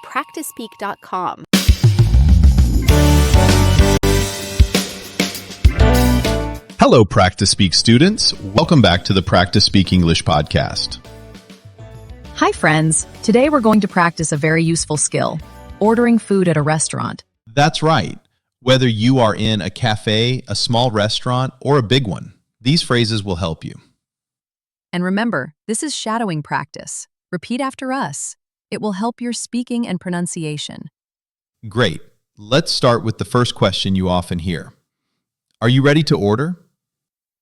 practicespeak.com. Hello, Practice Speak students. Welcome back to the Practice Speak English podcast. Hi, friends. Today we're going to practice a very useful skill, ordering food at a restaurant. That's right. Whether you are in a cafe, a small restaurant, or a big one, these phrases will help you. And remember, this is shadowing practice. Repeat after us. It will help your speaking and pronunciation. Great. Let's start with the first question you often hear. Are you ready to order?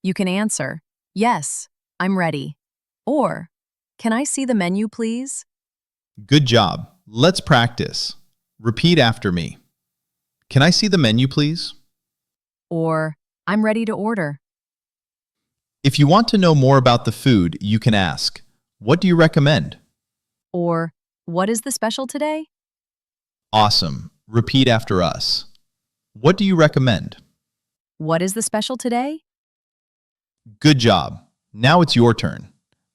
You can answer, yes, I'm ready. Or, can I see the menu, please? Good job. Let's practice. Repeat after me. Can I see the menu, please? Or, I'm ready to order. If you want to know more about the food, you can ask, what do you recommend? Or, what is the special today? Awesome. Repeat after us. What do you recommend? What is the special today? Good job. Now it's your turn.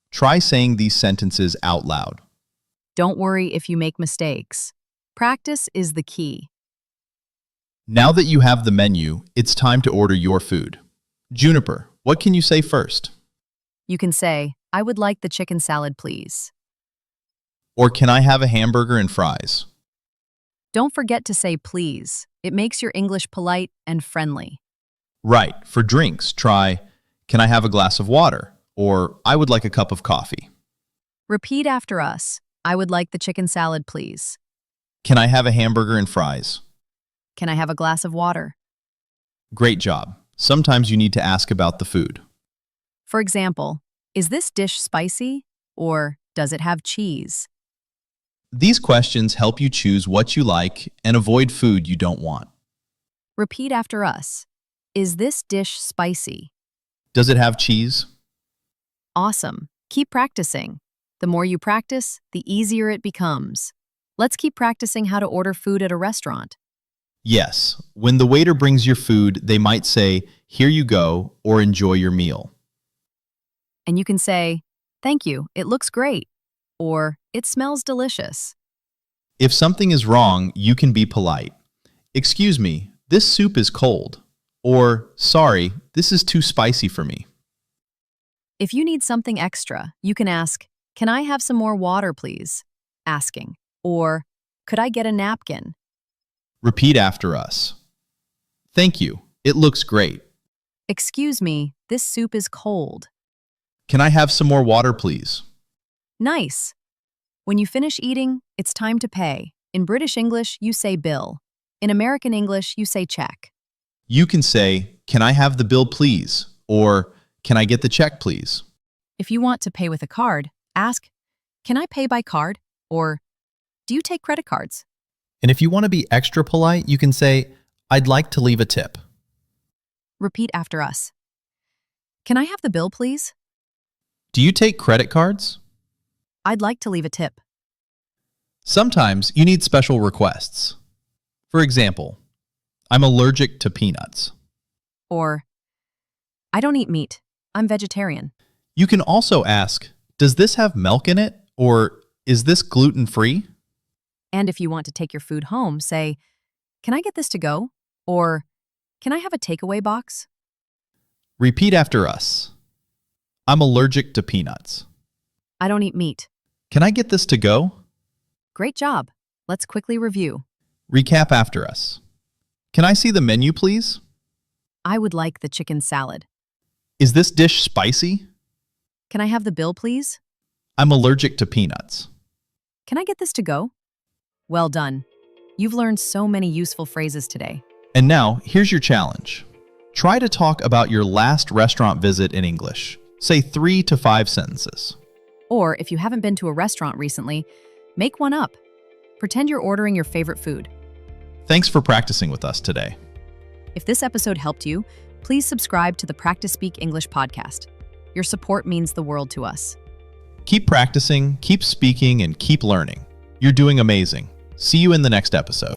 Try saying these sentences out loud. Don't worry if you make mistakes. Practice is the key. Now that you have the menu, it's time to order your food. Juniper, what can you say first? You can say, I would like the chicken salad, please. Or can I have a hamburger and fries? Don't forget to say please. It makes your English polite and friendly. Right. For drinks, try, can I have a glass of water? Or I would like a cup of coffee. Repeat after us. I would like the chicken salad, please. Can I have a hamburger and fries? Can I have a glass of water? Great job. Sometimes you need to ask about the food. For example, is this dish spicy? Or does it have cheese? These questions help you choose what you like and avoid food you don't want. Repeat after us. Is this dish spicy? Does it have cheese? Awesome. Keep practicing. The more you practice, the easier it becomes. Let's keep practicing how to order food at a restaurant. Yes. When the waiter brings your food, they might say, here you go, or enjoy your meal. And you can say, thank you, it looks great. Or, it smells delicious. If something is wrong, you can be polite. Excuse me, this soup is cold. Or, sorry, this is too spicy for me. If you need something extra, you can ask, can I have some more water, please? Asking. Or, could I get a napkin? Repeat after us. Thank you. It looks great. Excuse me, this soup is cold. Can I have some more water, please? Nice. When you finish eating, it's time to pay. In British English, you say bill. In American English, you say check. You can say, can I have the bill, please? Or, can I get the check, please? If you want to pay with a card, ask, can I pay by card? Or, do you take credit cards? And if you want to be extra polite, you can say, I'd like to leave a tip. Repeat after us. Can I have the bill, please? Do you take credit cards? I'd like to leave a tip. Sometimes you need special requests. For example, I'm allergic to peanuts. Or, I don't eat meat. I'm vegetarian. You can also ask, does this have milk in it? Or is this gluten-free? And if you want to take your food home, say, can I get this to go? Or, can I have a takeaway box? Repeat after us. I'm allergic to peanuts. I don't eat meat. Can I get this to go? Great job. Let's quickly review. Recap after us. Can I see the menu, please? I would like the chicken salad. Is this dish spicy? Can I have the bill, please? I'm allergic to peanuts. Can I get this to go? Well done. You've learned so many useful phrases today. And now, here's your challenge. Try to talk about your last restaurant visit in English. Say 3 to 5 sentences. Or if you haven't been to a restaurant recently, make one up. Pretend you're ordering your favorite food. Thanks for practicing with us today. If this episode helped you, please subscribe to the Practice Speak English podcast. Your support means the world to us. Keep practicing, keep speaking, and keep learning. You're doing amazing. See you in the next episode.